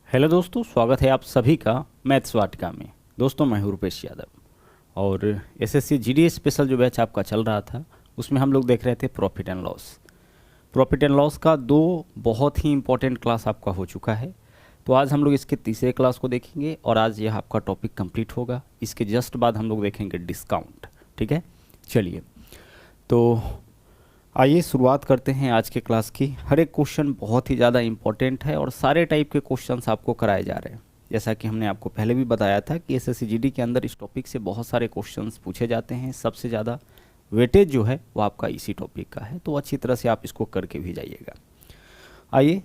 Hello दोस्तों, स्वागत है आप सभी का मैथ्स वाटिका में। दोस्तों मैं हूं रुपेश यादव और एसएससी जीडी स्पेशल जो बैच आपका चल रहा था उसमें हम लोग देख रहे थे profit and loss. Profit and loss का दो बहुत ही इंपॉर्टेंट क्लास आपका हो चुका है। तो आज हम लोग इसके तीसरे क्लास को देखेंगे और आज यह आपका टॉपिक कंप्लीट होगा। इसके जस्ट बाद हम लोग देखेंगे डिस्काउंट। ठीक है, चलिए तो आइए शुरुआत करते हैं आज के क्लास की। हर एक क्वेश्चन बहुत ही ज़्यादा इंपॉर्टेंट है और सारे टाइप के क्वेश्चंस आपको कराए जा रहे हैं। जैसा कि हमने आपको पहले भी बताया था कि एसएससी जीडी के अंदर इस टॉपिक से बहुत सारे क्वेश्चंस पूछे जाते हैं। सबसे ज़्यादा वेटेज जो है वो आपका इसी टॉपिक का है, तो अच्छी तरह से आप इसको करके भी जाइएगा। आइए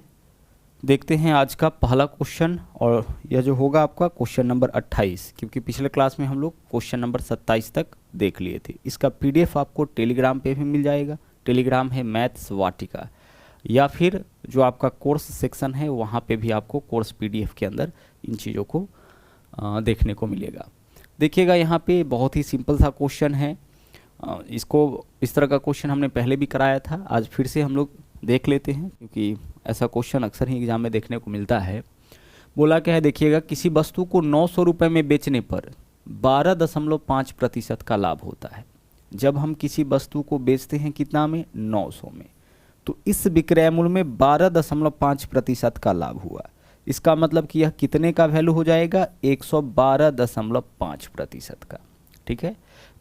देखते हैं आज का पहला क्वेश्चन, और यह जो होगा आपका क्वेश्चन नंबर 28, क्योंकि पिछले क्लास में हम लोग क्वेश्चन नंबर 27 तक देख लिए थे। इसका पीडीएफ आपको टेलीग्राम पे भी मिल जाएगा। टेलीग्राम है मैथ्स वाटिका, या फिर जो आपका कोर्स सेक्शन है वहाँ पे भी आपको कोर्स पीडीएफ के अंदर इन चीज़ों को देखने को मिलेगा। देखिएगा यहाँ पे बहुत ही सिंपल सा क्वेश्चन है। इसको इस तरह का क्वेश्चन हमने पहले भी कराया था, आज फिर से हम लोग देख लेते हैं क्योंकि ऐसा क्वेश्चन अक्सर ही एग्जाम में देखने को मिलता है। बोला क्या है, देखिएगा, किसी वस्तु को 900 रुपये में बेचने पर 12.5% का लाभ होता है। जब हम किसी वस्तु को बेचते हैं कितना में, 900 में, तो इस विक्रय मूल्य में 12.5% का लाभ हुआ। इसका मतलब कि यह कितने का वैल्यू हो जाएगा, 112.5% का। ठीक है,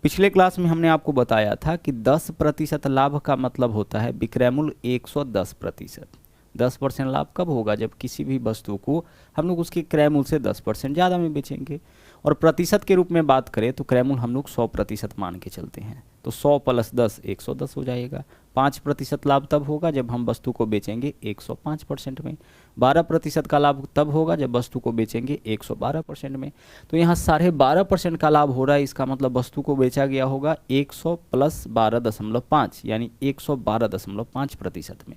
पिछले क्लास में हमने आपको बताया था कि 10% लाभ का मतलब होता है विक्रय मूल्य 110%। 10% लाभ कब होगा, जब किसी भी वस्तु को हम लोग उसके क्रय मूल्य से 10% ज़्यादा में बेचेंगे। और प्रतिशत के रूप में बात करें तो क्रय मूल्य हम लोग 100% मान के चलते हैं, तो 100 + 10 110 हो जाएगा। 5% लाभ तब होगा जब हम वस्तु को बेचेंगे 105% में। 12% का लाभ तब होगा जब वस्तु को बेचेंगे 112% में। तो यहाँ 12.5% का लाभ हो रहा है, इसका मतलब वस्तु को बेचा गया होगा 100 + 12.5 यानी 112.5% में।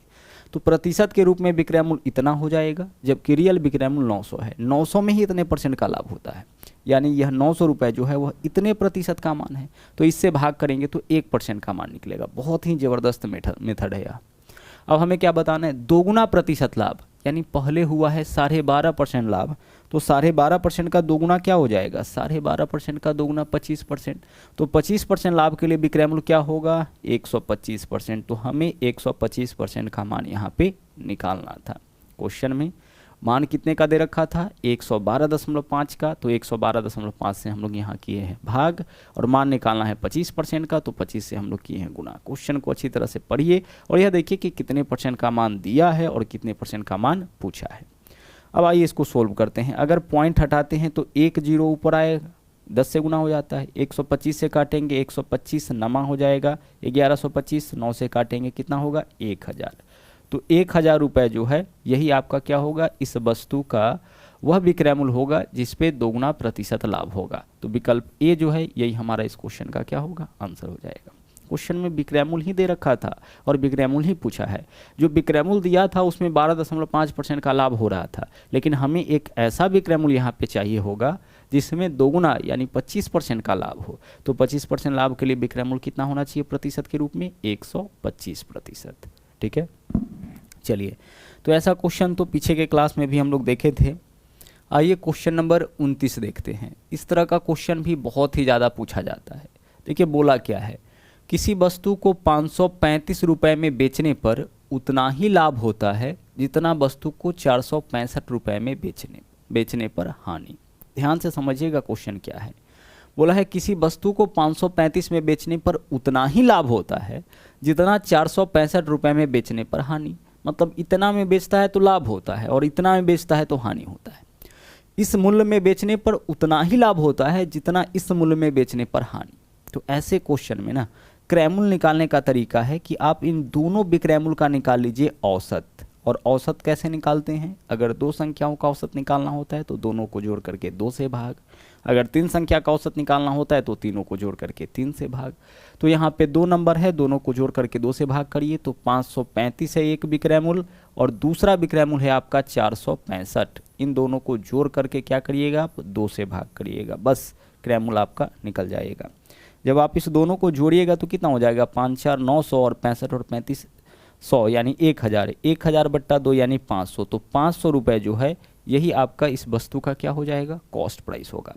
तो प्रतिशत के रूप में विक्रय मूल्य इतना हो जाएगा, जबकि रियल विक्रय मूल्य 900 है। 900 में ही इतने % का लाभ होता है, यानी यह 900 रुपये जो है वह इतने प्रतिशत का मान है। तो इससे भाग करेंगे तो 1% का मान निकलेगा। बहुत ही ज़बरदस्त मेथड है यह। अब हमें क्या बताना है, दोगुना प्रतिशत लाभ, यानी पहले हुआ है 12.5% लाभ, तो 12.5% का दोगुना क्या हो जाएगा, 12.5% का दोगुना 25%। तो 25% लाभ के लिए विक्रय मूल्य क्या होगा, 125%। तो हमें 125% का मान यहाँ पे निकालना था। क्वेश्चन में मान कितने का दे रखा था, 112.5 का, तो 112.5 से हम लोग यहाँ किए हैं भाग, और मान निकालना है 25% का, तो 25 से हम लोग किए हैं गुना। क्वेश्चन को अच्छी तरह से पढ़िए और यह देखिए कि कितने % का मान दिया है और कितने % का मान पूछा है। अब आइए इसको सोल्व करते हैं। अगर पॉइंट हटाते हैं तो 1 0 ऊपर आए, 10 से गुना हो जाता है। 125 से काटेंगे 125 नमा हो जाएगा, 1125, 9 से काटेंगे कितना होगा, 1000। तो 1000 रुपये जो है यही आपका क्या होगा, इस वस्तु का वह विक्रय मूल्य होगा जिसपे दोगुना प्रतिशत लाभ होगा। तो विकल्प ए जो है यही हमारा इस क्वेश्चन का क्या होगा, आंसर हो जाएगा। क्वेश्चन में विक्रय मूल्य ही दे रखा था और विक्रय मूल्य ही पूछा है। जो विक्रय मूल्य दिया था उसमें 12.5% का लाभ हो रहा था, लेकिन हमें एक ऐसा विक्रय मूल्य यहाँ पे चाहिए होगा जिसमें दोगुना यानी 25% का लाभ हो। तो 25% लाभ के लिए विक्रय मूल्य कितना होना चाहिए प्रतिशत के रूप में, 125%। ठीक है, चलिए तो ऐसा क्वेश्चन तो पीछे के क्लास में भी हम लोग देखे थे। आइए क्वेश्चन नंबर 29 देखते हैं। इस तरह का क्वेश्चन भी बहुत ही ज़्यादा पूछा जाता है। देखिए बोला क्या है, किसी वस्तु को 535 रुपये में बेचने पर उतना ही लाभ होता है जितना वस्तु को 465 रुपये में बेचने पर हानि। ध्यान से समझिएगा क्वेश्चन क्या है। बोला है किसी वस्तु को 535 में बेचने पर उतना ही लाभ होता है जितना 465 रुपये में बेचने पर हानि। मतलब इतना में बेचता है तो लाभ होता है और इतना में बेचता है तो हानि होता है। इस मूल्य में बेचने पर उतना ही लाभ होता है जितना इस मूल्य में बेचने पर हानि। तो ऐसे क्वेश्चन में ना क्रय मूल्य निकालने का तरीका है कि आप इन दोनों विक्रय मूल्य का निकाल लीजिए औसत। और औसत कैसे निकालते हैं, अगर दो संख्याओं का औसत निकालना होता है तो दोनों को जोड़ करके 2 से भाग, अगर 3 संख्या का औसत निकालना होता है तो तीनों को जोड़ करके 3 से भाग। तो यहाँ पे 2 नंबर है, दोनों को जोड़ करके 2 से भाग करिए तो 535 है एक विक्रय मूल्य और दूसरा विक्रय मूल्य है आपका 465। इन दोनों को जोड़ करके क्या करिएगा आप, 2 से भाग करिएगा, बस क्रय मूल्य आपका निकल जाएगा। जब आप इस दोनों को जोड़िएगा तो कितना हो जाएगा, 5 4 900 और 65 और 35 100 यानी 1000 है। 1000 बट्टा 2 यानी 500। तो 500 रुपये जो है यही आपका इस वस्तु का क्या हो जाएगा, कॉस्ट प्राइस होगा।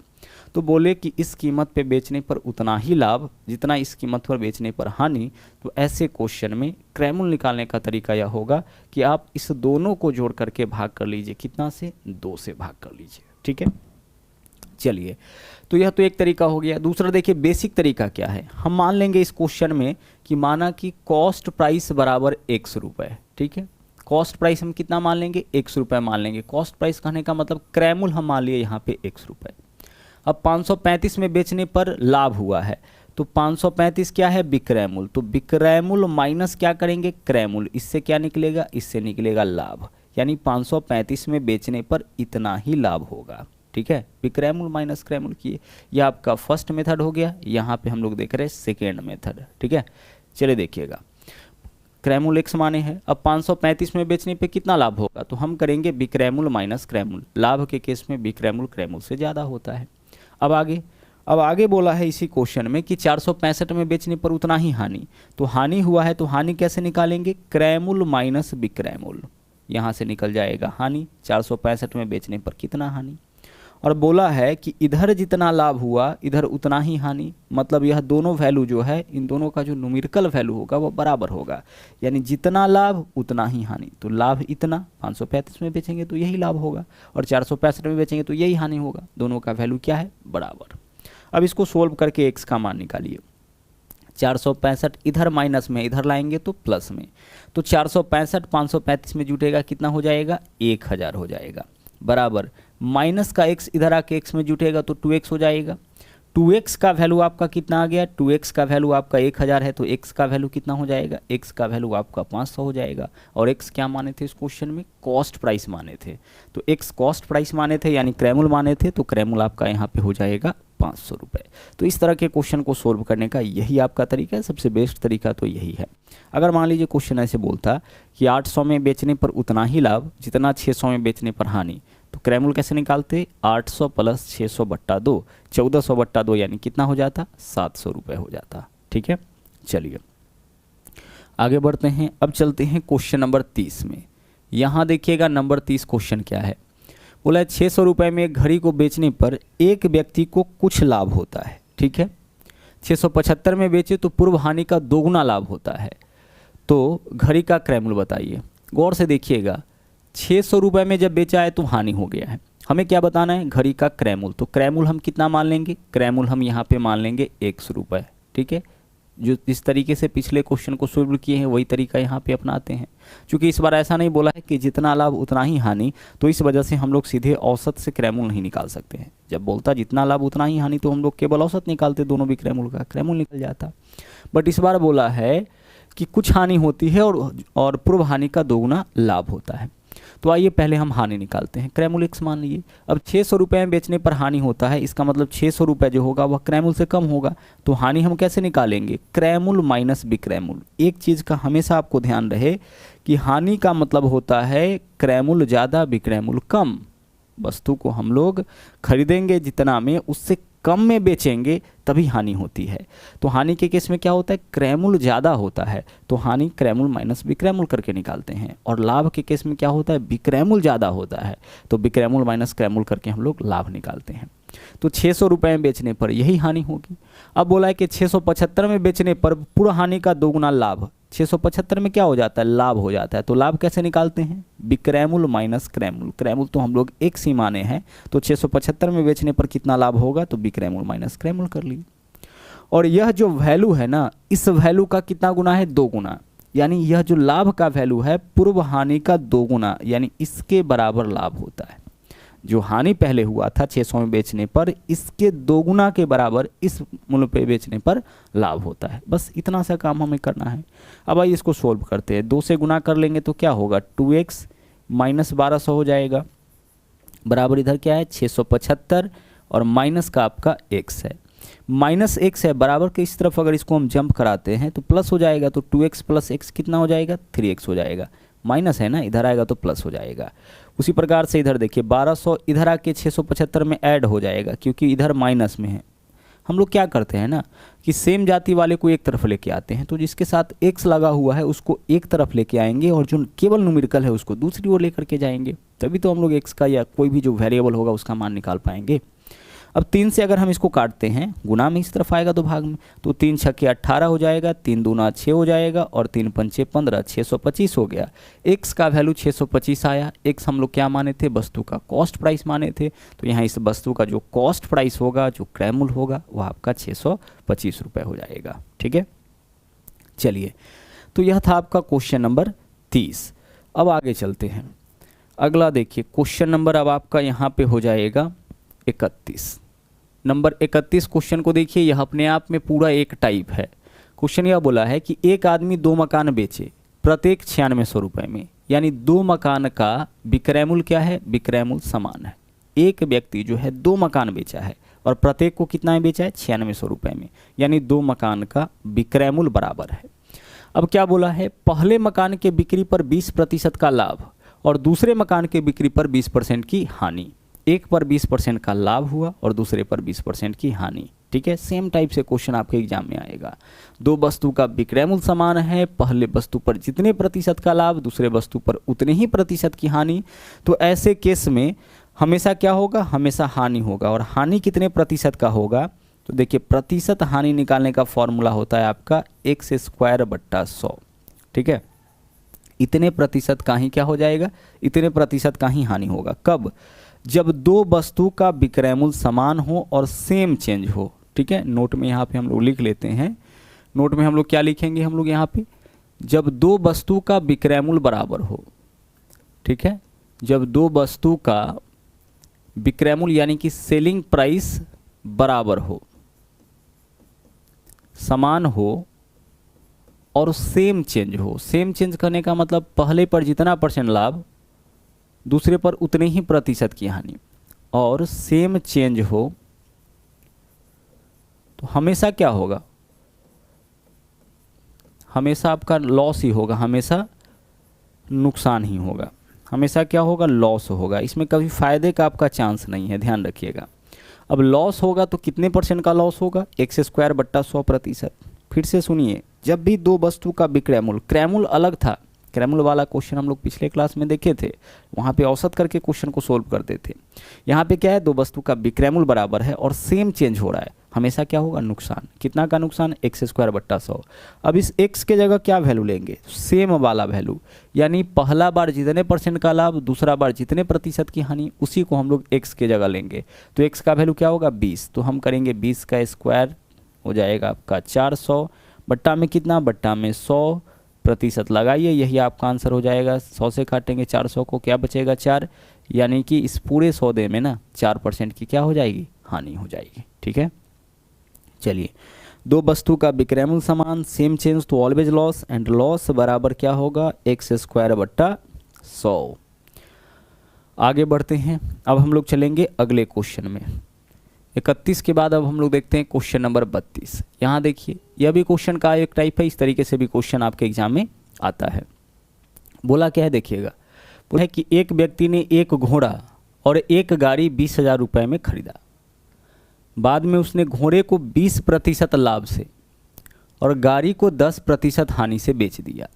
तो बोले कि इस कीमत पे बेचने पर उतना ही लाभ जितना इस कीमत पर बेचने पर हानि। तो ऐसे क्वेश्चन में क्रैमूल निकालने का तरीका यह होगा कि आप इस दोनों को जोड़ करके भाग कर लीजिए, कितना से, 2 से भाग कर लीजिए, ठीक है। चलिए, तो यह तो एक तरीका हो गया। दूसरा देखिए बेसिक तरीका क्या है। हम मान लेंगे इस क्वेश्चन में कि माना कि कॉस्ट प्राइस बराबर 100 रुपये, ठीक है। कॉस्ट प्राइस हम कितना मान लेंगे, 100 रुपये मान लेंगे। कॉस्ट प्राइस कहने का मतलब क्रैमूल हम मान लिए यहाँ पे 100 रुपये। अब 535 में बेचने पर लाभ हुआ है, तो 535 क्या है, बिक्रैमूल। तो बिक्रैमूल माइनस क्या करेंगे, क्रैमूल। इससे क्या निकलेगा, इससे निकलेगा लाभ। यानी 535 में बेचने पर इतना ही लाभ होगा, ठीक है। बिक्रैमूल माइनस क्रैमूल किए, यह आपका फर्स्ट मेथड हो गया। यहाँ पे हम लोग देख रहे हैं सेकेंड मेथड, ठीक है। चलिए देखिएगा, क्रैमूल x माने हैं। अब 535 में बेचने पे कितना लाभ होगा, तो हम करेंगे बिक्रैमूल माइनस क्रैमूल। लाभ के केस में बिक्रैमूल क्रैमूल से ज़्यादा होता है। अब आगे बोला है इसी क्वेश्चन में कि 465 में बेचने पर उतना ही हानि। तो हानि हुआ है, तो हानि कैसे निकालेंगे, क्रैमूल माइनस बिक्रैमूल। यहाँ से निकल जाएगा हानि, 465 में बेचने पर कितना हानि। और बोला है कि इधर जितना लाभ हुआ इधर उतना ही हानि। मतलब यह दोनों वैल्यू जो है, इन दोनों का जो न्यूमेरिकल वैल्यू होगा वो बराबर होगा। यानी जितना लाभ उतना ही हानि। तो लाभ इतना, 535 में बेचेंगे तो यही लाभ होगा, और 465 में बेचेंगे तो यही हानि होगा। दोनों का वैल्यू क्या है, बराबर। अब इसको सोल्व करके x का मान निकालिए। 465 इधर माइनस में, इधर लाएंगे तो प्लस में। तो 465 535 में जुटेगा, कितना हो जाएगा, 1000 हो जाएगा, बराबर। माइनस का x इधर आके x में जुटेगा तो 2x हो जाएगा। 2x का वैल्यू आपका कितना आ गया, 2x का वैल्यू आपका 1000 है, तो x का वैल्यू कितना हो जाएगा, x का वैल्यू आपका 500 हो जाएगा। और x क्या माने थे इस क्वेश्चन में, कॉस्ट प्राइस माने थे। तो x कॉस्ट प्राइस माने थे, यानी क्रैमूल माने थे, तो क्रैमूल आपका यहाँ पे हो जाएगा 500 रुपये। तो इस तरह के क्वेश्चन को सोल्व करने का यही आपका तरीका है, सबसे बेस्ट तरीका तो यही है। अगर मान लीजिए क्वेश्चन ऐसे बोलता कि 800 में बेचने पर उतना ही लाभ जितना 600 में बेचने पर हानि, तो क्रैमूल कैसे निकालते, 800 प्लस 600 बट्टा 2, 1400 बट्टा 2, यानी कितना हो जाता, 700 रुपये हो जाता, ठीक है। चलिए आगे बढ़ते हैं। अब चलते हैं क्वेश्चन नंबर 30 में। यहाँ देखिएगा नंबर 30 क्वेश्चन क्या है। बोला है 600 रुपये में एक घड़ी को बेचने पर एक व्यक्ति को कुछ लाभ होता है, ठीक है। 675 में बेचे तो पूर्व हानि का दोगुना लाभ होता है। तो घड़ी का क्रैमूल बताइए। गौर से देखिएगा, 600 रुपये में जब बेचा है तो हानि हो गया है। हमें क्या बताना है, घड़ी का क्रैमूल। तो क्रैमूल हम कितना मान लेंगे, क्रैमूल हम यहाँ पे मान लेंगे 100 रुपये, ठीक है। जो इस तरीके से पिछले क्वेश्चन को सोल्व किए हैं वही तरीका यहाँ पे अपनाते हैं। क्योंकि इस बार ऐसा नहीं बोला है कि जितना लाभ उतना ही हानि, तो इस वजह से हम लोग सीधे औसत से क्रैमूल नहीं निकाल सकते हैं। जब बोलता जितना लाभ उतना ही हानि, तो हम लोग केवल औसत निकालते, दोनों भी क्रैमूल का, क्रैमूल निकल जाता। बट इस बार बोला है कि कुछ हानि होती है और पूर्व हानि का दोगुना लाभ होता है। तो आइए पहले हम हानि निकालते हैं। क्रैमूल x मान लीजिए। अब 600 रुपये में बेचने पर हानि होता है, इसका मतलब 600 रुपये जो होगा वह क्रैमूल से कम होगा। तो हानि हम कैसे निकालेंगे, क्रैमूल माइनस बिक्रैमूल। एक चीज़ का हमेशा आपको ध्यान रहे कि हानि का मतलब होता है क्रैमूल ज़्यादा बिक्रैमूल कम। वस्तु को हम लोग खरीदेंगे जितना में, उससे कम में बेचेंगे तभी हानि होती है। तो हानि के केस में क्या होता है, क्रैमूल ज़्यादा होता है, तो हानि क्रैमूल माइनस बिक्रैमूल करके निकालते हैं। और लाभ के केस में क्या होता है, बिक्रैमूल ज़्यादा होता है, तो बिक्रैमूल माइनस क्रैमूल करके हम लोग लाभ निकालते हैं। तो 600 रुपये में बेचने पर यही हानि होगी। अब बोला है कि 675 में बेचने पर पूरा हानि का दोगुना लाभ। 675 में क्या हो जाता है, लाभ हो जाता है। तो लाभ कैसे निकालते हैं, बिक्रैमूल माइनस क्रैमूल। क्रैमूल तो हम लोग एक ही माने हैं, तो 675 में बेचने पर कितना लाभ होगा, तो बिक्रैमूल माइनस क्रैमूल कर ली। और यह जो वैल्यू है ना, इस वैल्यू का कितना गुना है, 2 गुना। यानी यह जो लाभ का वैल्यू है पूर्व हानि का 2 गुना, यानी इसके बराबर लाभ होता है। जो हानि पहले हुआ था 600 में बेचने पर, इसके 2 गुना के बराबर इस मूल्य पे बेचने पर लाभ होता है। बस इतना सा काम हमें करना है। अब आइए इसको सोल्व करते हैं। 2 से गुना कर लेंगे तो क्या होगा, 2x माइनस 1200 हो जाएगा, बराबर इधर क्या है 675 और माइनस का आपका x है, माइनस x है, बराबर के इस तरफ अगर इसको हम जंप कराते हैं तो प्लस हो जाएगा। तो 2x प्लस x कितना हो जाएगा, 3x हो जाएगा। माइनस है ना, इधर आएगा तो प्लस हो जाएगा। उसी प्रकार से इधर देखिए 1200 इधर आके 675 में ऐड हो जाएगा, क्योंकि इधर माइनस में है। हम लोग क्या करते हैं ना कि सेम जाति वाले को एक तरफ लेके आते हैं, तो जिसके साथ x लगा हुआ है उसको एक तरफ लेके आएंगे और जो केवल न्यूमेरिकल है उसको दूसरी ओर लेकर के जाएंगे। तभी तो हम लोग x का या कोई भी जो वेरिएबल होगा उसका मान निकाल पाएंगे। अब 3 से अगर हम इसको काटते हैं, गुना में इस तरफ आएगा तो भाग में, तो 3 छक्के 18 हो जाएगा, 3 दूना 6 हो जाएगा और 3 पंचे 15, 625 हो गया। x का वैल्यू 625 आया। x हम लोग क्या माने थे? वस्तु का कॉस्ट प्राइस माने थे। तो यहाँ इस वस्तु का जो कॉस्ट प्राइस होगा, जो क्रय मूल्य होगा, वह आपका 625 रुपये हो जाएगा। ठीक है, चलिए, तो यह था आपका क्वेश्चन नंबर 30। अब आगे चलते हैं। अगला देखिए क्वेश्चन नंबर अब आपका यहाँ पे हो जाएगा 31। नंबर 31 क्वेश्चन को देखिए, यह अपने आप में पूरा एक टाइप है। क्वेश्चन यह बोला है कि एक आदमी 2 मकान बेचे, प्रत्येक 9600 रुपये में, यानी 2 मकान का विक्रय मूल्य क्या है? विक्रय मूल्य समान है। एक व्यक्ति जो है 2 मकान बेचा है और प्रत्येक को कितना में बेचा है? 9600 रुपये में, यानी 2 मकान का विक्रय मूल्य बराबर है। अब क्या बोला है? पहले मकान के बिक्री पर 20% का लाभ और दूसरे मकान के बिक्री पर 20% की हानि। एक पर 20% का लाभ हुआ और दूसरे पर 20% की हानि। ठीक है, सेम टाइप से क्वेश्चन आपके एग्जाम में आएगा। 2 वस्तु का विक्रय मूल्य समान है, पहले वस्तु पर जितने प्रतिशत का लाभ, दूसरे वस्तु पर उतने ही प्रतिशत की हानि। तो ऐसे केस में हमेशा क्या होगा? हमेशा हानि होगा। और हानि कितने प्रतिशत का होगा? तो देखिए, प्रतिशत हानि निकालने का फॉर्मूला होता है आपका x²/100। ठीक है, इतने प्रतिशत का ही क्या हो जाएगा? इतने प्रतिशत का ही हानि होगा। कब? जब 2 वस्तु का विक्रय मूल्य समान हो और सेम चेंज हो। ठीक है, नोट में यहाँ पे हम लोग लिख लेते हैं। नोट में हम लोग क्या लिखेंगे? हम लोग यहाँ पे जब 2 वस्तु का विक्रय मूल्य बराबर हो। ठीक है, जब 2 वस्तु का विक्रय मूल्य यानी कि सेलिंग प्राइस बराबर हो, समान हो और सेम चेंज हो। सेम चेंज करने का मतलब पहले पर जितना % लाभ, दूसरे पर उतने ही प्रतिशत की हानि। और सेम चेंज हो तो हमेशा क्या होगा? हमेशा आपका लॉस ही होगा, हमेशा नुकसान ही होगा। हमेशा क्या होगा? लॉस होगा। इसमें कभी फायदे का आपका चांस नहीं है, ध्यान रखिएगा। अब लॉस होगा तो कितने % का लॉस होगा? x²/100%। फिर से सुनिए, जब भी 2 वस्तु का विक्रय मूल्य, क्रय मूल्य अलग था, क्रय मूल्य वाला क्वेश्चन हम लोग पिछले क्लास में देखे थे, वहाँ पे औसत करके क्वेश्चन को सोल्व करते थे। यहाँ पे क्या है? 2 वस्तु का विक्रय मूल्य बराबर है और सेम चेंज हो रहा है, हमेशा क्या होगा? नुकसान। कितना का नुकसान? x²/100। अब इस x के जगह क्या वैल्यू लेंगे? सेम वाला वैल्यू, यानी पहला बार जितने % का लाभ, दूसरा बार जितने प्रतिशत की हानि, उसी को हम लोग x के जगह लेंगे। तो x का वैल्यू क्या होगा? 20। तो हम करेंगे 20 का स्क्वायर हो जाएगा आपका 400, बट्टा में कितना? बट्टा में 100% लगाइए, यही आपका आंसर हो जाएगा। 100 से काटेंगे 400 को, क्या बचेगा? 4, यानी कि इस पूरे सौदे में ना 4% की क्या हो जाएगी? हानि हो जाएगी। ठीक है, चलिए, 2 वस्तु का विक्रय मूल्य समान, सेम चेंज तो ऑलवेज लॉस, एंड लॉस बराबर क्या होगा? x²/100। आगे बढ़ते हैं। अब हम लोग चलेंगे अगले क्वेश्चन में। 31 के बाद अब हम लोग देखते हैं क्वेश्चन नंबर 32। यहाँ देखिए, यह भी क्वेश्चन का एक टाइप है। इस तरीके से भी क्वेश्चन आपके एग्जाम में आता है। बोला क्या है? देखिएगा, बोला है कि एक व्यक्ति ने एक घोड़ा और एक गाड़ी 20,000 रुपये में खरीदा। बाद में उसने घोड़े को 20% लाभ से और गाड़ी को 10% हानि से बेच दिया।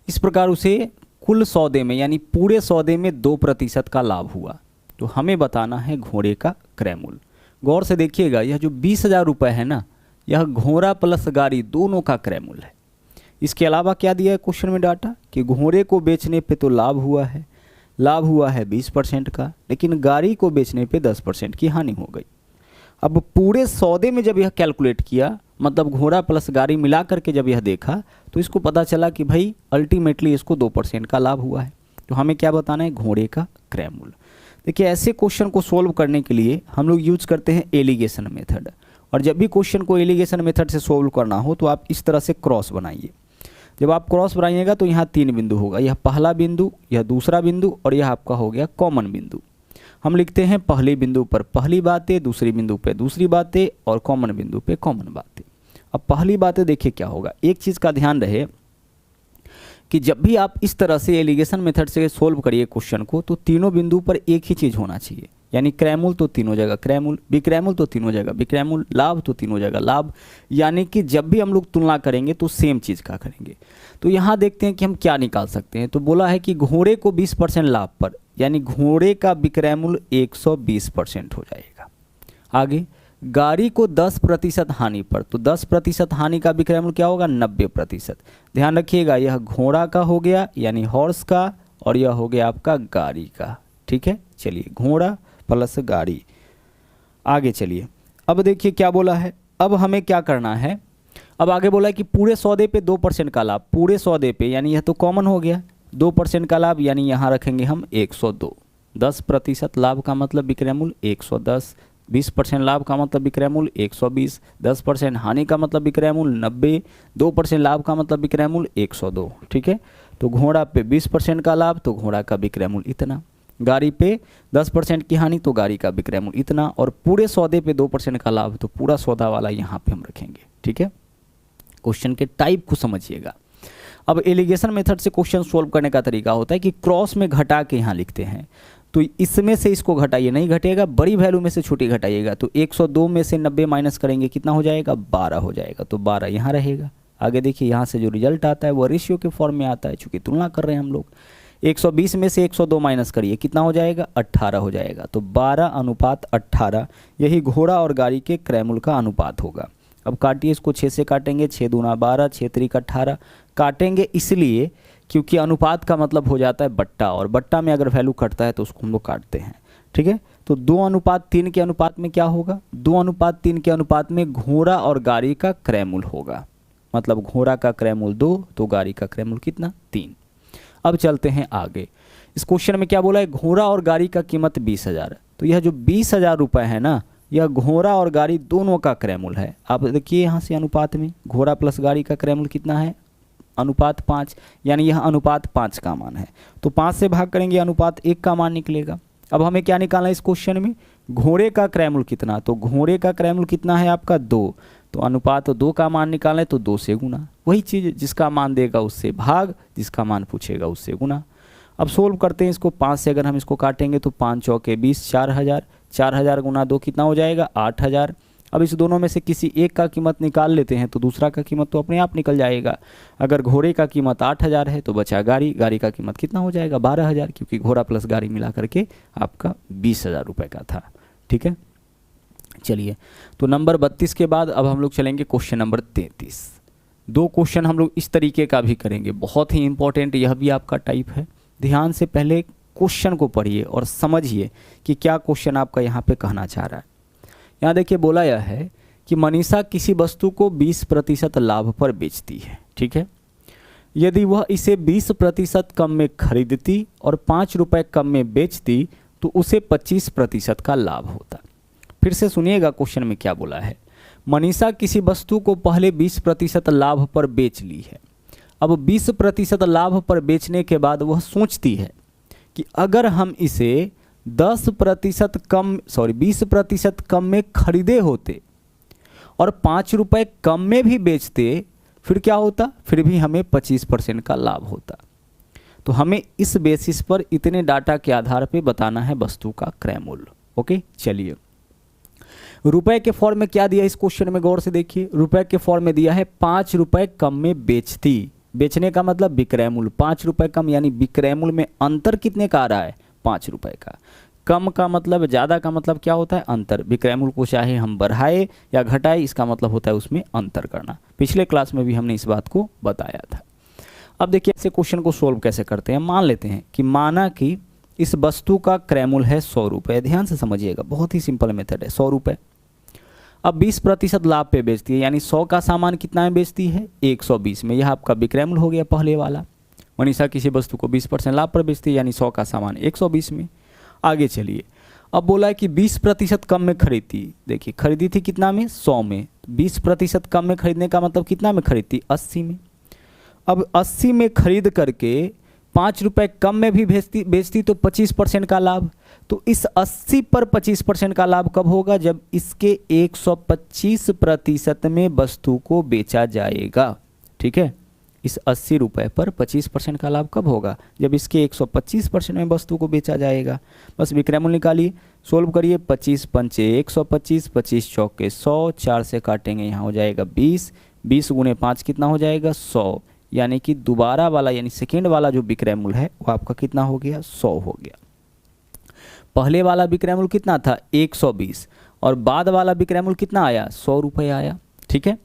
इस प्रकार उसे कुल सौदे में, यानी पूरे सौदे में 2% का लाभ हुआ। तो हमें बताना है घोड़े का क्रय मूल्य। गौर से देखिएगा, यह जो 20,000 रुपये है ना, यह घोड़ा प्लस गाड़ी दोनों का क्रय मूल्य है। इसके अलावा क्या दिया है क्वेश्चन में डाटा? कि घोड़े को बेचने पे तो लाभ हुआ है, 20% का, लेकिन गाड़ी को बेचने पे 10% की हानि हो गई। अब पूरे सौदे में जब यह कैलकुलेट किया, मतलब घोड़ा प्लस गाड़ी मिला करके जब यह देखा, तो इसको पता चला कि भाई अल्टीमेटली इसको 2% का लाभ हुआ है। तो हमें क्या बताना है? घोड़े का क्रय मूल्य। देखिए, ऐसे क्वेश्चन को सोल्व करने के लिए हम लोग यूज करते हैं एलिगेशन मेथड। और जब भी क्वेश्चन को एलिगेशन मेथड से सोल्व करना हो तो आप इस तरह से क्रॉस बनाइए। जब आप क्रॉस बनाइएगा तो यहाँ 3 बिंदु होगा, यह पहला बिंदु, यह दूसरा बिंदु और यह आपका हो गया कॉमन बिंदु। हम लिखते हैं पहले बिंदु पर पहली बातें, दूसरी बिंदु पे दूसरी बातें और कॉमन बिंदु पे कॉमन बातें। अब पहली बातें देखिए क्या होगा। एक चीज़ का ध्यान रहे कि जब भी आप इस तरह से एलिगेशन मेथड से सोल्व करिए क्वेश्चन को, तो तीनों बिंदु पर एक ही चीज़ होना चाहिए, यानी क्रय मूल्य तो तीनों जगह क्रय मूल्य, विक्रय मूल्य तो तीनों जगह विक्रय मूल्य, लाभ तो तीनों जगह लाभ। यानी कि जब भी हम लोग तुलना करेंगे तो सेम चीज़ का करेंगे। तो यहाँ देखते हैं कि हम क्या निकाल सकते हैं। तो बोला है कि घोड़े को 20% लाभ पर यानी घोड़े का विक्रय मूल्य 120% हो जाएगा। आगे, गाड़ी को 10% हानि पर, तो 10% हानि का विक्रय मूल्य क्या होगा? 90%। ध्यान रखिएगा, यह घोड़ा का हो गया यानी हॉर्स का, और यह हो गया आपका गाड़ी का। ठीक है, चलिए घोड़ा प्लस गाड़ी। आगे चलिए, अब देखिए क्या बोला है, अब हमें क्या करना है। अब आगे बोला है कि पूरे सौदे पे 2% का लाभ, पूरे सौदे पे यानी यह तो कॉमन हो गया, 2% का लाभ यानी यहाँ रखेंगे हम 102। 10% लाभ का मतलब विक्रय मूल्य 110, 20% लाभ का मतलब विक्रय मूल्य 120, 10% हानि का मतलब विक्रय मूल्य 90, 2% लाभ का मतलब विक्रय मूल्य 102। ठीक है, तो घोड़ा पे 20% का लाभ तो घोड़ा का विक्रय मूल्य इतना, गाड़ी पे 10% की हानि तो गाड़ी का विक्रय मूल्य इतना, और पूरे सौदे पे 2% का लाभ तो पूरा सौदा वाला यहाँ पे हम रखेंगे। ठीक है, क्वेश्चन के टाइप को समझिएगा। अब एलिगेशन मेथड से क्वेश्चन सोल्व करने का तरीका होता है कि क्रॉस में घटा के यहाँ लिखते हैं, तो इसमें से इसको घटाइए, नहीं घटेगा, बड़ी वैल्यू में से छोटी घटाइएगा, तो 102 में से 90 माइनस करेंगे, कितना हो जाएगा? 12 हो जाएगा, तो 12 यहाँ रहेगा। आगे देखिए, यहाँ से जो रिजल्ट आता है वो रेशियो के फॉर्म में आता है, चूंकि तुलना कर रहे हैं हम लोग। 120 में से 102 माइनस करिए, कितना हो जाएगा? 18 हो जाएगा, तो 12:18 यही घोड़ा और गाड़ी के क्रय मूल्य का अनुपात होगा। अब काटिए इसको, 6 से काटेंगे, 6 दूना 12, 6 त्रिक 18। काटेंगे इसलिए क्योंकि अनुपात का मतलब हो जाता है बट्टा, और बट्टा में अगर वैल्यू कटता है तो उसको हम लोग काटते हैं। ठीक है, तो 2:3 के अनुपात में क्या होगा? 2:3 के अनुपात में घोड़ा और गाड़ी का क्रय मूल्य होगा, मतलब घोड़ा का क्रय मूल्य 2 तो गाड़ी का क्रय मूल्य कितना? 3। अब चलते हैं आगे। इस क्वेश्चन में क्या बोला है? घोड़ा और गाड़ी का कीमत 20,000, तो यह जो 20,000 रुपये है ना, यह घोड़ा और गाड़ी दोनों का क्रय मूल्य है। आप देखिए यहाँ से अनुपात में घोड़ा प्लस गाड़ी का क्रय मूल्य कितना है? अनुपात 5, यानी यह अनुपात 5 का मान है, तो 5 से भाग करेंगे अनुपात 1 का मान निकलेगा। अब हमें क्या निकालना है इस क्वेश्चन में? घोड़े का क्रय मूल्य कितना, तो घोड़े का क्रय मूल्य कितना है आपका? 2, तो अनुपात 2 का मान निकालना है तो 2 से गुना, वही चीज़ जिसका मान देगा उससे भाग, जिसका मान पूछेगा उससे गुना। अब सोल्व करते हैं इसको, 5 से अगर हम इसको काटेंगे तो 5 चौके 20, 4,000, 4,000 गुना 2 कितना हो जाएगा? 8,000। अब इस दोनों में से किसी एक का कीमत निकाल लेते हैं तो दूसरा का कीमत तो अपने आप निकल जाएगा। अगर घोड़े का कीमत 8,000 है तो बचा गाड़ी, गाड़ी का कीमत कितना हो जाएगा? 12,000, क्योंकि घोड़ा प्लस गाड़ी मिला करके आपका 20,000 रुपये का था। ठीक है, चलिए, तो नंबर 32 के बाद अब हम लोग चलेंगे क्वेश्चन नंबर 33। 2 क्वेश्चन हम लोग इस तरीके का भी करेंगे, बहुत ही इंपॉर्टेंट, यह भी आपका टाइप है। ध्यान से पहले क्वेश्चन को पढ़िए और समझिए कि क्या क्वेश्चन आपका यहाँ पे कहना चाह रहा है। यहाँ देखिए बोला यह है कि मनीषा किसी वस्तु को 20% लाभ पर बेचती है। ठीक है, यदि वह इसे 20% कम में खरीदती और 5 रुपये कम में बेचती तो उसे 25% का लाभ होता। फिर से सुनिएगा क्वेश्चन में क्या बोला है। मनीषा किसी वस्तु को पहले 20% लाभ पर बेच ली है। अब 20% लाभ पर बेचने के बाद वह सोचती है कि अगर हम इसे 20% कम में खरीदे होते और 5 रुपये कम में भी बेचते फिर क्या होता? फिर भी हमें 25% का लाभ होता। तो हमें इस बेसिस पर इतने डाटा के आधार पे बताना है वस्तु का क्रय मूल्य। ओके, चलिए, रुपए के फॉर्म में क्या दिया इस क्वेश्चन में, गौर से देखिए। रुपए के फॉर्म में दिया है 5 रुपये कम में बेचती, बेचने का मतलब विक्रय मूल्य 5 रुपये कम, यानी विक्रय मूल्य में अंतर कितने का आ रहा है? 5 रुपये का। कम का मतलब, ज़्यादा का मतलब क्या होता है? अंतर। विक्रय मूल्य को चाहे हम बढ़ाए या घटाए, इसका मतलब होता है उसमें अंतर करना। पिछले क्लास में भी हमने इस बात को बताया था। अब देखिए ऐसे क्वेश्चन को सोल्व कैसे करते हैं। मान लेते हैं कि माना कि इस वस्तु का क्रय मूल्य है 100 रुपये। ध्यान से समझिएगा, बहुत ही सिंपल मेथड है, 100 रुपये। अब 20% लाभ पे बेचती है, यानी 100 का सामान कितना में बेचती है? 120 में। यह आपका विक्रय मूल्य हो गया पहले वाला। मनीषा किसी वस्तु को 20% लाभ पर बेचती है, यानी 100 का सामान 120 में। आगे चलिए, अब बोला है कि 20% कम में खरीदती। देखिए खरीदी थी कितना में? 100 में। 20% कम में खरीदने का मतलब कितना में खरीदती? 80 में। अब 80 में खरीद करके 5 रुपये कम में भी बेचती तो 25% का लाभ। तो इस 80 पर 25% का लाभ कब होगा? जब इसके 125% में वस्तु को बेचा जाएगा। ठीक है, इस 80 रुपये पर 25% का लाभ कब होगा? जब इसके 125% में वस्तु को बेचा जाएगा। बस विक्रय मूल्य निकालिए, सोल्व करिए। 25 पंचे 125, 25 चौके 100, 4 से काटेंगे यहाँ हो जाएगा 20, 20 गुने 5 कितना हो जाएगा? 100। यानी कि दोबारा वाला यानी सेकेंड वाला जो विक्रय मूल्य है वो आपका कितना हो गया? 100 हो गया। पहले वाला विक्रय मूल्य कितना था 120 और बाद वाला विक्रय मूल्य कितना आया 100 रुपये आया। ठीक है,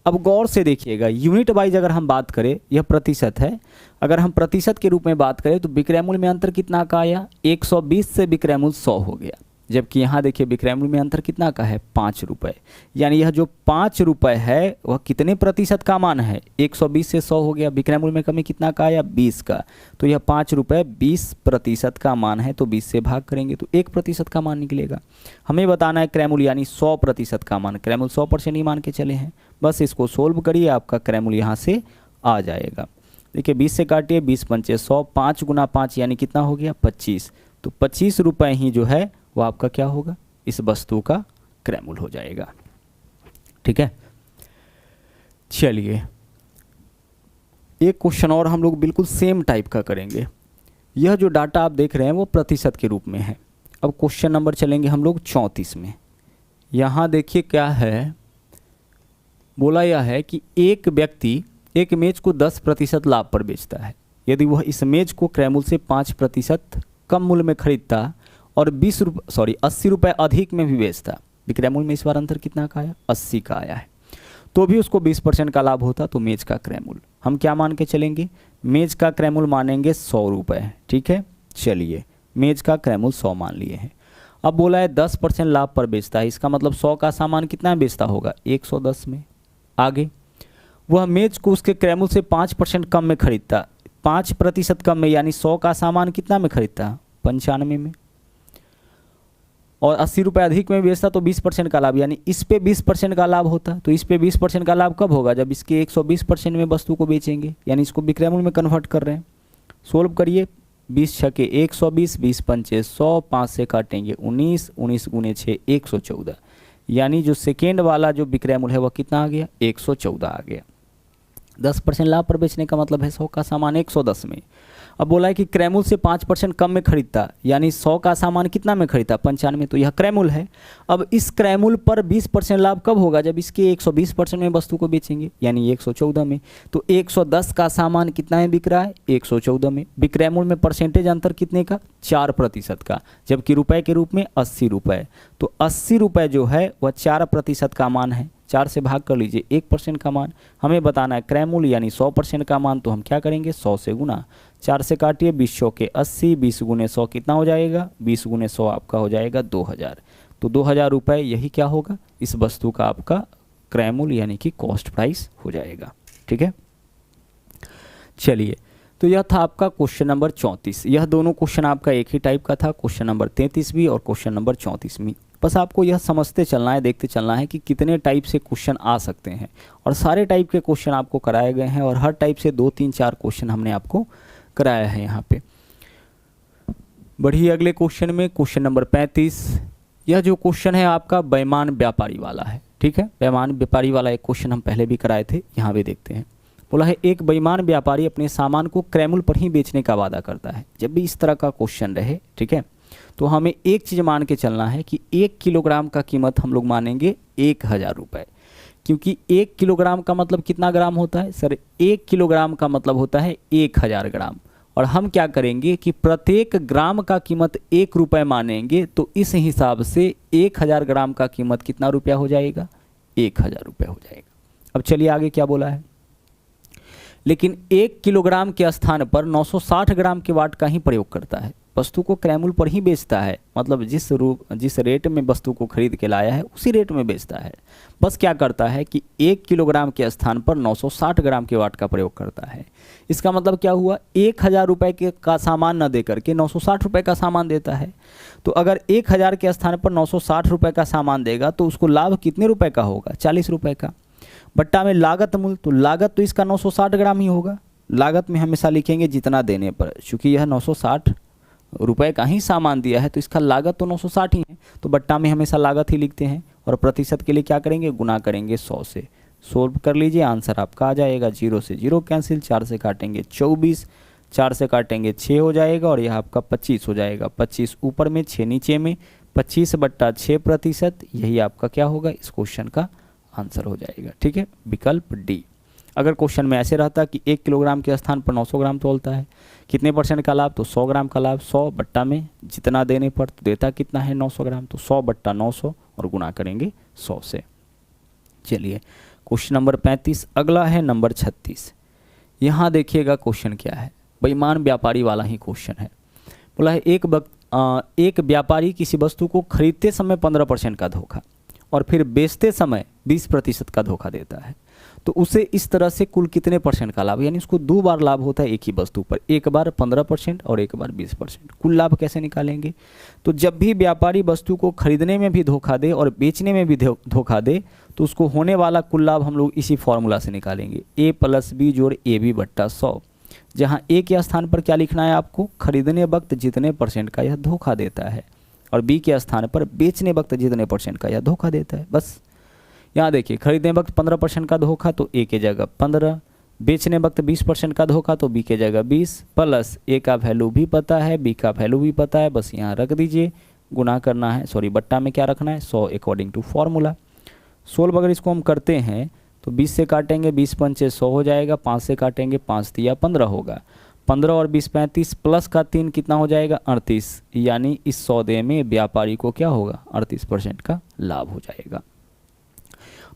अब गौर से देखिएगा, यूनिट वाइज अगर हम बात करें, यह प्रतिशत है, अगर हम प्रतिशत के रूप में बात करें तो विक्रय मूल्य में अंतर कितना का आया 120 से विक्रय मूल्य 100 हो गया। जबकि यहाँ देखिए विक्रय मूल्य में अंतर कितना का है 5 रुपये, यानी यह जो 5 रुपये है वह कितने प्रतिशत का मान है 120 से 100 हो गया, विक्रय मूल्य में कमी कितना का आया 20 का, तो यह 5 रुपये 20% का मान है, तो 20 से भाग करेंगे तो 1% का मान निकलेगा। हमें बताना है क्रय मूल्य यानी 100% का मान, क्रय मूल्य 100% ही मान के चले हैं, बस इसको सोल्व करिए, आपका क्रय मूल्य यहाँ से आ जाएगा। देखिए 20 से काटिए, 20 पंचे 100, 5 गुना 5 यानी कितना हो गया 25, तो 25 रुपये ही जो है वो आपका क्या होगा इस वस्तु का क्रय मूल्य हो जाएगा। ठीक है, चलिए एक क्वेश्चन और हम लोग बिल्कुल सेम टाइप का करेंगे। यह जो डाटा आप देख रहे हैं वो प्रतिशत के रूप में है। अब क्वेश्चन नंबर चलेंगे हम लोग 34 में। यहाँ देखिए क्या है, बोला यह है कि एक व्यक्ति एक मेज को 10% लाभ पर बेचता है। यदि वह इस मेज को क्रय मूल्य से 5% कम मूल्य में खरीदता और 80 रुपये अधिक में भी बेचता, विक्रय मूल्य में इस बार अंतर कितना का आया 80 का आया है, तो भी उसको 20% का लाभ होता, तो मेज का क्रय मूल्य हम क्या मान के चलेंगे, मेज का क्रय मूल्य मानेंगे 100 रुपये। ठीक है, चलिए मेज का क्रय मूल्य 100 मान लिए हैं। अब बोला है 10% लाभ पर बेचता है, इसका मतलब 100 का सामान कितना में बेचता होगा 110 में। आगे वह मेज को उसके क्रय मूल्य से 5% कम में खरीदता, 5% कम में, यानी 100 का सामान कितना में खरीदता 95 में, और 80 रुपये अधिक में बेचता तो 20% का लाभ, यानी इस पे 20% का लाभ होता। तो इस पे 20% का लाभ कब होगा जब इसके 120% में वस्तु को बेचेंगे, यानी इसको विक्रय मूल्य में कन्वर्ट कर रहे हैं। सोल्व करिए, 20 छके 120, 20 पंचे 100, 5 से काटेंगे 19, 19 गुने 6 114, यानी जो सेकेंड वाला जो विक्रय मूल्य है वह कितना आ गया 114 आ गया। 10% लाभ पर बेचने का मतलब है 100 का सामान 110 में। अब बोला है कि क्रय मूल्य से 5% कम में खरीदता, यानी 100 का सामान कितना में खरीदता 95, तो यह क्रय मूल्य है। अब इस क्रय मूल्य पर 20% लाभ कब होगा जब इसके 120% में वस्तु को बेचेंगे, यानी 114 में। तो 110 का सामान कितना में बिक रहा है 114 में। विक्रय मूल्य में परसेंटेज अंतर कितने का 4% का, जबकि रुपए के रूप में 80 रुपये, तो 80 रुपये जो है वह 4% का मान है। 4 से भाग कर लीजिए 1% का मान। हमें बताना है क्रय मूल्य यानी 100% का मान, तो हम क्या करेंगे 100 से गुना, 4 से काटिए 20 चौके 80, 20 गुने 100 कितना हो जाएगा 20 गुने 100 आपका हो जाएगा 2000, तो 2000 रुपये यही क्या होगा इस वस्तु का आपका क्रय मूल्य यानी कि कॉस्ट प्राइस हो जाएगा। ठीक है, चलिए तो यह था आपका क्वेश्चन नंबर 34। यह दोनों क्वेश्चन आपका एक ही टाइप का था, क्वेश्चन नंबर 33 भी और क्वेश्चन नंबर 34 भी। बस आपको यह समझते चलना है, देखते चलना है कि कितने टाइप से क्वेश्चन आ सकते हैं, और सारे टाइप के क्वेश्चन आपको कराए गए हैं, और हर टाइप से 2, 3, 4 क्वेश्चन हमने आपको कराया है यहाँ पे। बढ़िए अगले क्वेश्चन में, क्वेश्चन नंबर 35। यह जो क्वेश्चन है आपका बेईमान व्यापारी वाला है। ठीक है, बेईमान व्यापारी वाला एक क्वेश्चन हम पहले भी कराए थे, यहाँ भी देखते हैं। बोला है एक बेईमान व्यापारी अपने सामान को क्रय मूल्य पर ही बेचने का वादा करता है। जब भी इस तरह का क्वेश्चन रहे, ठीक है, तो हमें एक चीज़ मान के चलना है कि 1 किलोग्राम का कीमत हम लोग मानेंगे 1000 रुपये, क्योंकि 1 किलोग्राम का मतलब कितना ग्राम होता है सर, 1 किलोग्राम का मतलब होता है 1000 ग्राम, और हम क्या करेंगे कि प्रत्येक ग्राम का कीमत 1 रुपये मानेंगे, तो इस हिसाब से 1000 ग्राम का कीमत कितना रुपया हो जाएगा 1000 रुपये हो जाएगा। अब चलिए आगे क्या बोला है, लेकिन 1 किलोग्राम के स्थान पर 960 ग्राम के वाट का ही प्रयोग करता है। वस्तु को क्रय मूल्य पर ही बेचता है, मतलब जिस रेट में वस्तु को खरीद के लाया है उसी रेट में बेचता है। बस क्या करता है कि 1 किलोग्राम के स्थान पर 960 ग्राम के वाट का प्रयोग करता है। इसका मतलब क्या हुआ, 1000 रुपये का सामान न दे करके 960 रुपये का सामान देता है। तो अगर 1000 के स्थान पर 960 रुपये का सामान देगा तो उसको लाभ कितने रुपये का होगा 40 रुपये का। बट्टा में लागत मूल्य, तो लागत तो इसका 960 ग्राम ही होगा। लागत में हमेशा लिखेंगे जितना देने पर, चूँकि यह 960 रुपये का ही सामान दिया है तो इसका लागत तो 960 ही है, तो बट्टा में हमेशा लागत ही लिखते हैं, और प्रतिशत के लिए क्या करेंगे गुना करेंगे 100 से। सोल्व कर लीजिए, आंसर आपका आ जाएगा 0 से 0 कैंसिल, 4 से काटेंगे 24, 4 से काटेंगे 6 हो जाएगा, और यह आपका 25 हो जाएगा। 25 ऊपर में 6 नीचे में, 25/6%, यही आपका क्या होगा इस क्वेश्चन का आंसर हो जाएगा। ठीक है, विकल्प डी। अगर क्वेश्चन में ऐसे रहता कि 1 किलोग्राम के स्थान पर 900 ग्राम तोलता है, कितने परसेंट का लाभ, तो 100 ग्राम का लाभ, 100 बट्टा में जितना देने पर, तो देता कितना है 900 ग्राम, तो 100 बट्टा 900 और गुणा करेंगे 100 से। चलिए क्वेश्चन नंबर 35। अगला है नंबर 36। यहाँ देखिएगा क्वेश्चन क्या है, बेईमान व्यापारी वाला ही क्वेश्चन है। बोला है एक व्यापारी किसी वस्तु को खरीदते समय 15% का धोखा और फिर बेचते समय 20% का धोखा देता है, तो उसे इस तरह से कुल कितने परसेंट का लाभ, यानी उसको 2 बार लाभ होता है एक ही वस्तु पर, एक बार 15% और एक बार 20%। कुल लाभ कैसे निकालेंगे, तो जब भी व्यापारी वस्तु को खरीदने में भी धोखा दे और बेचने में भी धोखा दे, तो उसको होने वाला कुल लाभ हम लोग इसी फॉर्मूला से निकालेंगे, a + b जोड़ AB बट्टा 100, जहाँ a के स्थान पर क्या लिखना है आपको, खरीदने वक्त जितने परसेंट का यह धोखा देता है, और b के स्थान पर बेचने वक्त जितने परसेंट का यह धोखा देता है। बस यहाँ देखिए, खरीदने वक्त 15% का धोखा तो a के जगह 15, बेचने वक्त 20% का धोखा तो b के जगह 20, प्लस a का वैल्यू भी पता है, b का वैल्यू भी पता है, बस यहाँ रख दीजिए, गुना करना है, सॉरी बट्टा में क्या रखना है 100 अकॉर्डिंग टू फॉर्मूला। 16 अगर इसको हम करते हैं तो 20 से काटेंगे, 20 पंचे 100 हो जाएगा, 5 से काटेंगे 5 तिया 15 होगा, 15 और 20 35 प्लस का 3 कितना हो जाएगा 38, यानी इस सौदे में व्यापारी को क्या होगा 38% का लाभ हो जाएगा।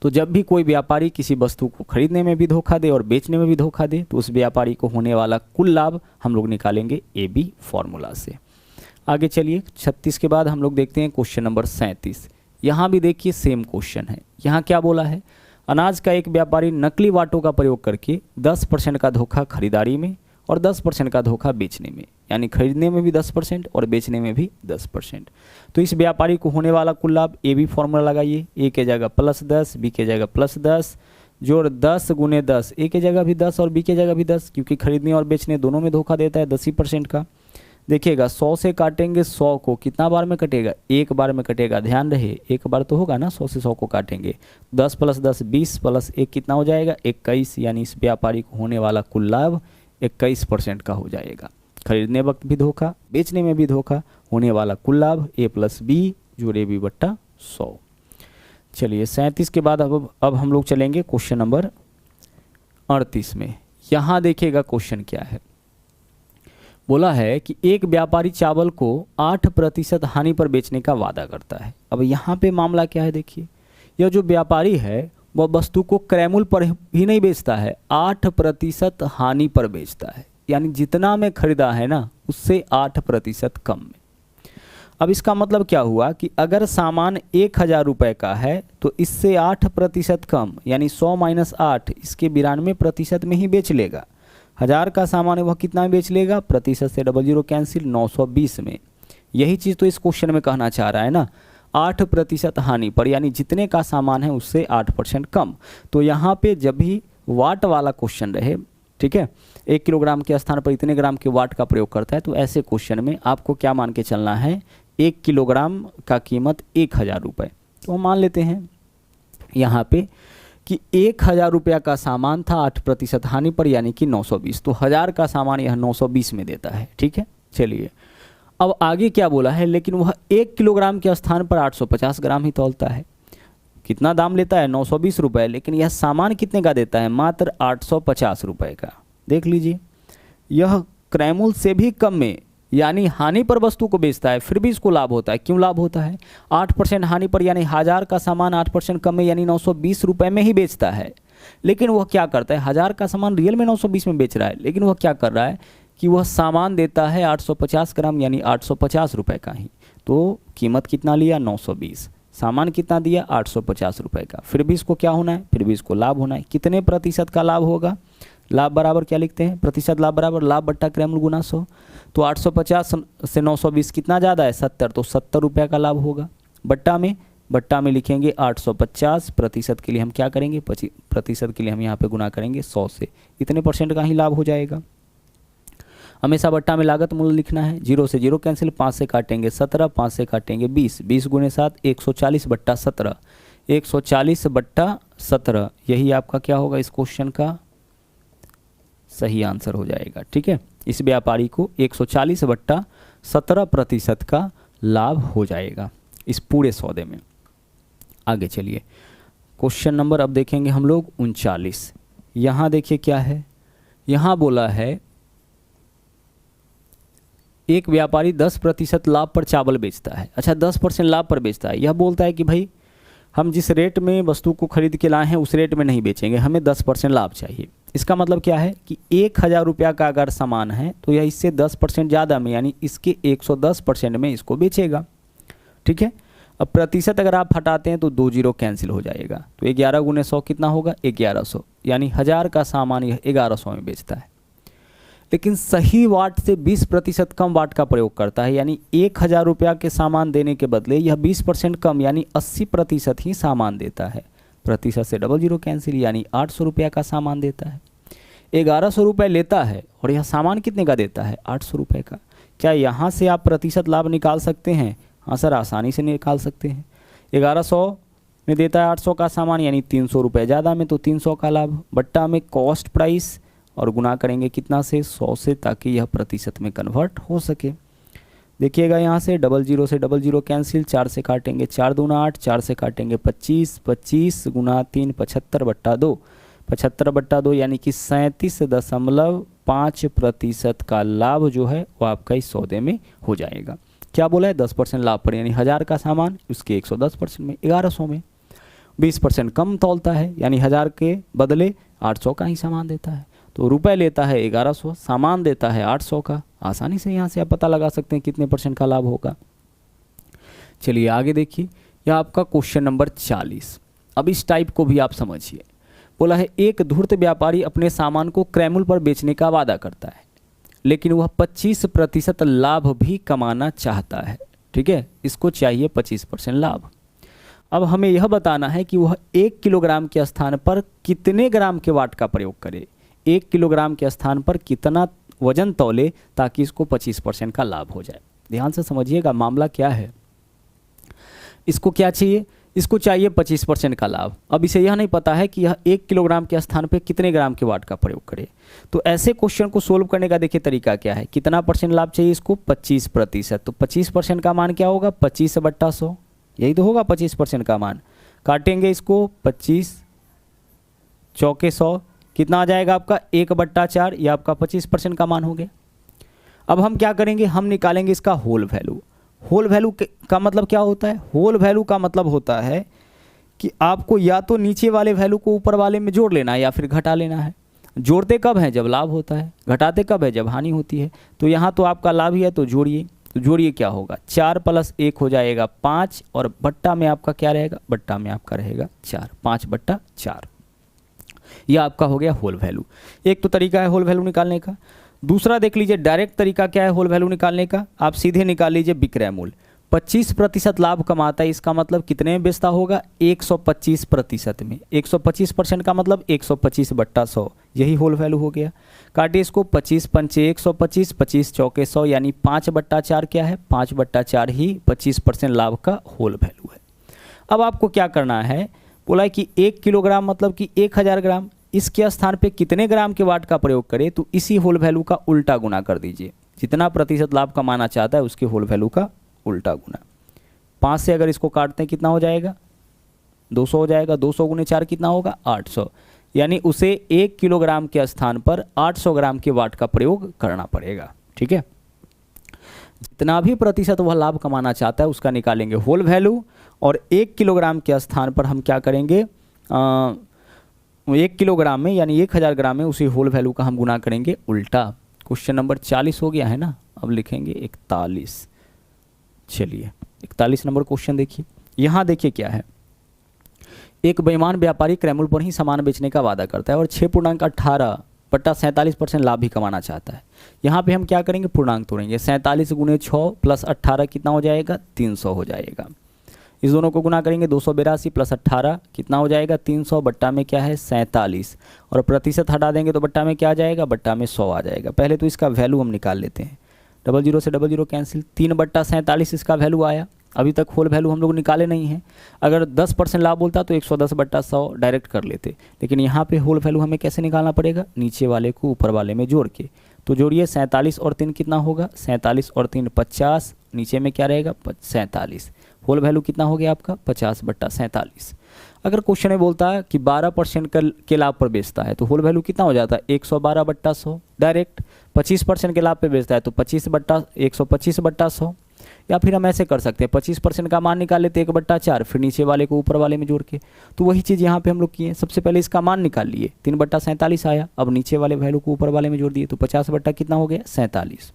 तो जब भी कोई व्यापारी किसी वस्तु को खरीदने में भी धोखा दे और बेचने में भी धोखा दे, तो उस व्यापारी को होने वाला कुल लाभ हम लोग निकालेंगे AB फॉर्मूला से। आगे चलिए 36 के बाद हम लोग देखते हैं क्वेश्चन नंबर 37। यहाँ भी देखिए सेम क्वेश्चन है। यहाँ क्या बोला है, अनाज का एक व्यापारी नकली वाटों का प्रयोग करके 10% का धोखा खरीदारी में और 10% का धोखा बेचने में, यानी खरीदने में भी 10% और बेचने में भी 10%। तो इस व्यापारी को होने वाला कुल लाभ AB फॉर्मूला लगाइए, A के जगह +10, B के जगह +10 जोड़ 10 गुने 10, A के जगह भी 10 और B के जगह भी 10, क्योंकि खरीदने और बेचने दोनों में धोखा देता है 10% का। देखिएगा 100 से काटेंगे 100 को, कितना बार में कटेगा, एक बार में कटेगा, ध्यान रहे एक बार तो होगा ना, 100 से 100 को काटेंगे, 10 + 10 20 प्लस 1 कितना हो जाएगा 21, यानी इस व्यापारी को होने वाला कुल लाभ 21% का हो जाएगा। खरीदने वक्त भी धोखा, बेचने में भी धोखा, होने वाला कुल लाभ A + B जोड़ AB बट्टा 100। चलिए 37 के बाद अब हम लोग चलेंगे क्वेश्चन नंबर 38 में। यहाँ देखिएगा क्वेश्चन क्या है, बोला है कि एक व्यापारी चावल को 8% हानि पर बेचने का वादा करता है। अब यहाँ पे मामला क्या है, देखिए यह जो व्यापारी है वह वस्तु को क्रय मूल्य पर ही नहीं बेचता है, 8% हानि पर बेचता है, यानी जितना में खरीदा है ना उससे 8% कम में। अब इसका मतलब क्या हुआ कि अगर सामान 1000 रुपये का है तो इससे 8% कम, यानी 100 - 8 इसके 92% में ही बेच लेगा। 1000 का सामान है वह कितना में बेच लेगा, प्रतिशत से 00 कैंसिल 920 में। यही चीज़ तो इस क्वेश्चन में कहना चाह रहा है ना, 8% हानि पर, यानी जितने का सामान है उससे 8% कम। तो यहाँ पे जब भी वाट वाला क्वेश्चन रहे, ठीक है, 1 किलोग्राम के स्थान पर इतने ग्राम के वाट का प्रयोग करता है, तो ऐसे क्वेश्चन में आपको क्या मान के चलना है, 1 किलोग्राम का कीमत 1000 रुपये। तो हम मान लेते हैं यहाँ पे कि 1000 रुपया का सामान था 8% हानि पर, यानी कि 920, तो 1000 का सामान यह 920 में देता है। ठीक है, चलिए अब आगे क्या बोला है, लेकिन वह 1 किलोग्राम के स्थान पर 850 ग्राम ही तौलता है। कितना दाम लेता है 920 रुपये, लेकिन यह सामान कितने का देता है, मात्र 850 रुपये का। देख लीजिए, यह क्रय मूल्य से भी कम में, यानी हानि पर वस्तु को बेचता है, फिर भी इसको लाभ होता है। क्यों लाभ होता है, 8% हानि पर, यानी 1000 का सामान 8% कम में, यानी 920 रुपये में ही बेचता है। लेकिन वह क्या करता है, 1000 का सामान रियल में 920 में बेच रहा है, लेकिन वह क्या कर रहा है कि वह सामान देता है 850 ग्राम, यानी 850 रुपये का ही। तो कीमत कितना लिया 920, सामान कितना दिया 850 रुपये का, फिर भी इसको क्या होना है, फिर भी इसको लाभ होना है। कितने प्रतिशत का लाभ होगा, लाभ बराबर क्या लिखते हैं, प्रतिशत लाभ बराबर लाभ बट्टा क्रय मूल्य गुना 100। तो 850 से 920 कितना ज़्यादा है 70, तो 70 रुपये का लाभ होगा। बट्टा में लिखेंगे 850, प्रतिशत के लिए हम क्या करेंगे, प्रतिशत के लिए हम यहाँ पे गुना करेंगे 100 से, इतने परसेंट का ही लाभ हो जाएगा। हमेशा बट्टा में लागत मूल्य लिखना है, 0 से 0 कैंसिल, 5 से काटेंगे 17, 5 से काटेंगे 20, 20 गुने 7 140 बट्टा 17, 140 बट्टा 17, यही आपका क्या होगा इस क्वेश्चन का सही आंसर हो जाएगा। ठीक है, इस व्यापारी को 140 बट्टा 17% का लाभ हो जाएगा इस पूरे सौदे में। आगे चलिए क्वेश्चन नंबर अब देखेंगे हम लोग 39। यहाँ देखिए क्या है, यहाँ बोला है एक व्यापारी 10% लाभ पर चावल बेचता है। अच्छा, 10% लाभ पर बेचता है। यह बोलता है कि भाई हम जिस रेट में वस्तु को खरीद के लाए हैं उस रेट में नहीं बेचेंगे, हमें 10% लाभ चाहिए। इसका मतलब क्या है कि 1000 रुपया का अगर सामान है तो यह इससे 10% ज़्यादा में यानी इसके 110% में इसको बेचेगा। ठीक है। अब प्रतिशत अगर आप हटाते हैं तो 2 जीरो कैंसिल हो जाएगा, तो 11 गुने 100 कितना होगा 1100, यानी 1000 का सामान यह 1100 में बेचता है। लेकिन सही वाट से 20% कम वाट का प्रयोग करता है, यानी 1000 रुपया के सामान देने के बदले यह 20% कम यानी 80% ही सामान देता है। प्रतिशत से डबल जीरो कैंसिल, यानी 800 रुपया का सामान देता है। 1100 रुपये लेता है और यह सामान कितने का देता है 800 रुपये का। क्या यहाँ से आप प्रतिशत लाभ निकाल सकते हैं? हाँ सर, आसानी से निकाल सकते हैं। 1100 में देता है 800 का सामान, यानी 300 रुपये ज़्यादा में, तो 300 का लाभ बट्टा में कॉस्ट प्राइस और गुना करेंगे कितना से 100 से, ताकि यह प्रतिशत में कन्वर्ट हो सके। देखिएगा यहाँ से डबल जीरो कैंसिल, 4 से काटेंगे 4 दूना 8, 4 से काटेंगे 25, 25 गुना 3 75 बट्टा 2, 75 बट्टा 2 यानी कि 37.5% का लाभ जो है वो आपका इस सौदे में हो जाएगा। क्या बोला है 10% लाभ पर, यानी 1000 का सामान उसके 110% में 1100 में 20% कम तौलता है, यानी 1000 के बदले 800 का ही सामान देता है। तो रुपए लेता है 1100, सामान देता है 800 का। आसानी से यहाँ से आप पता लगा सकते हैं कितने % का लाभ होगा। चलिए आगे देखिए, यह आपका क्वेश्चन नंबर 40। अब इस टाइप को भी आप समझिए। बोला है एक धूर्त व्यापारी अपने सामान को क्रय मूल्य पर बेचने का वादा करता है, लेकिन वह 25% लाभ भी कमाना चाहता है। ठीक है, इसको चाहिए 25% लाभ। अब हमें यह बताना है कि वह 1 किलोग्राम के स्थान पर कितने ग्राम के वाट का प्रयोग करे, 1 किलोग्राम के स्थान पर कितना वजन तौले, ताकि इसको 25% का लाभ हो जाए। ध्यान से समझिएगा मामला क्या है। इसको क्या चाहिए, इसको चाहिए 25% का लाभ। अब इसे यह नहीं पता है कि यह 1 किलोग्राम के स्थान पर कितने ग्राम के वाट का प्रयोग करे। तो ऐसे क्वेश्चन को सोल्व करने का देखिए तरीका क्या है। कितना % लाभ चाहिए इसको 25%, तो 25% का मान क्या होगा 25 बट्टा 100, यही तो होगा 25% का मान। काटेंगे इसको 25 चौके 100, कितना आ जाएगा आपका 1 बट्टा 4, यह आपका 25% का मान हो गया। अब हम क्या करेंगे, हम निकालेंगे इसका होल वैल्यू। होल वैल्यू का मतलब क्या होता है, होल वैल्यू का मतलब होता है कि आपको या तो नीचे वाले वैल्यू को ऊपर वाले में जोड़ लेना है या फिर घटा लेना है। जोड़ते कब है, जब लाभ होता है, घटाते कब है, जब हानि होती है। तो यहाँ तो आपका लाभ ही है, तो जोड़िए। तो जोड़िए क्या होगा 4 + 1 हो जाएगा 5, और बट्टा में आपका क्या रहेगा, बट्टा में आपका रहेगा 4, 5 बट्टा 4। यह आपका हो गया होल वैल्यू। एक तो तरीका है होल वैल्यू निकालने का। दूसरा देख लीजिए डायरेक्ट तरीका क्या है होल वैल्यू निकालने का। आप सीधे निकाल लीजिए विक्रय मूल्य। 25% लाभ कमाता है, इसका मतलब कितने में बेचता होगा 125% में। 125% का मतलब 125 बट्टा 100, यही होल वैल्यू हो गया। काटिए इसको 25 पंचे 125, 25 चौके 100, यानी 5 बट्टा 4 क्या है 5 बट्टा 4 ही 25% लाभ का होल वैल्यू है। अब आपको क्या करना है, बोला है कि 1 किलोग्राम मतलब कि 1000 ग्राम, इसके स्थान पे कितने ग्राम के वाट का प्रयोग करें, तो इसी होल वैल्यू का उल्टा गुना कर दीजिए। जितना प्रतिशत लाभ कमाना चाहता है उसके होल वैल्यू का उल्टा गुना। 5 से अगर इसको काटते हैं कितना हो जाएगा 200 हो जाएगा। 200 गुने 4 कितना होगा 800, यानी उसे 1 किलोग्राम के स्थान पर 800 ग्राम के वाट का प्रयोग करना पड़ेगा। ठीक है, जितना भी प्रतिशत वह लाभ कमाना चाहता है उसका निकालेंगे होल वैल्यू, और 1 किलोग्राम के स्थान पर हम क्या करेंगे 1 किलोग्राम में यानी 1000 ग्राम में उसी होल वैल्यू का हम गुना करेंगे उल्टा। क्वेश्चन नंबर 40 हो गया है ना। अब लिखेंगे 41। चलिए 41 नंबर क्वेश्चन देखिए। यहाँ देखिए क्या है, एक बेईमान व्यापारी क्रय मूल्य पर ही सामान बेचने का वादा करता है और 6.18/47% लाभ भी कमाना चाहता है। यहाँ पे हम क्या करेंगे पूर्णांक तोड़ेंगे। 47 गुने 6 + 18 कितना हो जाएगा 300 हो जाएगा। इस दोनों को गुना करेंगे 282 + 18 कितना हो जाएगा 300, बट्टा में क्या है 47, और प्रतिशत हटा देंगे तो बट्टा में क्या आ जाएगा, बट्टा में 100 आ जाएगा। पहले तो इसका वैल्यू हम निकाल लेते हैं। डबल जीरो से डबल जीरो कैंसिल, 3 बट्टा 47 इसका वैल्यू आया। अभी तक होल वैल्यू हम लोग निकाले नहीं हैं। अगर 10% लाभ बोलता तो 110 बट्टा 100 डायरेक्ट कर लेते, लेकिन यहाँ पे होल वैल्यू हमें कैसे निकालना पड़ेगा, नीचे वाले को ऊपर वाले में जोड़ के। तो जोड़िए 47 और 3 कितना होगा 47 और 3 50, नीचे में क्या रहेगा 47। होल वैल्यू कितना हो गया आपका 50/47। अगर क्वेश्चन में बोलता है कि 12% के लाभ पर बेचता है तो होल वैल्यू कितना हो जाता है 112/100। डायरेक्ट 25% के लाभ पे बेचता है तो 125/100। या फिर हम ऐसे कर सकते हैं 25% का मान निकाल लेते 1/4, फिर नीचे वाले को ऊपर वाले में जोड़ के। तो वही चीज़ यहाँ पे हम लोग किए, सबसे पहले इसका मान निकाल लिए 3/47 आया, अब नीचे वाले वैल्यू को ऊपर वाले में जोड़ दिए तो 50 कितना हो गया 47।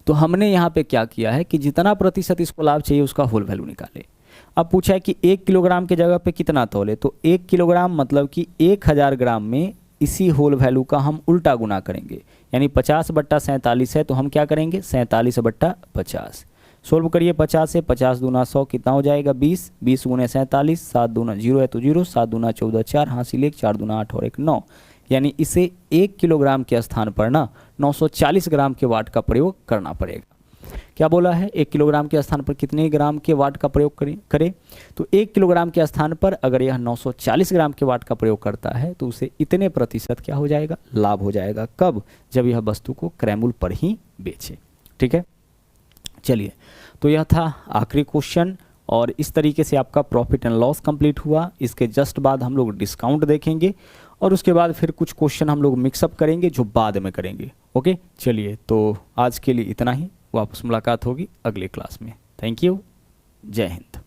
तो हमने यहाँ पे क्या किया है कि जितना प्रतिशत इसको लाभ चाहिए उसका होल वैल्यू निकाले। अब पूछा है कि 1 किलोग्राम के जगह पे कितना तौले, तो 1 किलोग्राम मतलब कि 1000 ग्राम में इसी होल वैल्यू का हम उल्टा गुना करेंगे, यानी 50/47 है तो हम क्या करेंगे 47/50। सोल्व करिए 50 से, 50 दूना 100 कितना हो जाएगा 20, 20 गुने 47, 7 दूना 0 है तो 0, 7 दूना 14 4, हासिल 1, 4 दूना 8 और 1 9, यानी इसे 1 किलोग्राम के स्थान पर ना 940 ग्राम के वाट का प्रयोग करना पड़ेगा। क्या बोला है 1 किलोग्राम के स्थान पर कितने ग्राम के वाट का प्रयोग करें तो 1 किलोग्राम के स्थान पर अगर यह 940 ग्राम के वाट का प्रयोग करता है तो उसे इतने प्रतिशत क्या हो जाएगा लाभ हो जाएगा। कब, जब यह वस्तु को क्रयमूल्य पर ही बेचे। ठीक है, चलिए तो यह था आखिरी क्वेश्चन और इस तरीके से आपका प्रॉफिट एंड लॉस कंप्लीट हुआ। इसके जस्ट बाद हम लोग डिस्काउंट देखेंगे और उसके बाद फिर कुछ क्वेश्चन हम लोग मिक्सअप करेंगे जो बाद में करेंगे। ओके, चलिए तो आज के लिए इतना ही, वापस मुलाकात होगी अगले क्लास में। थैंक यू, जय हिंद।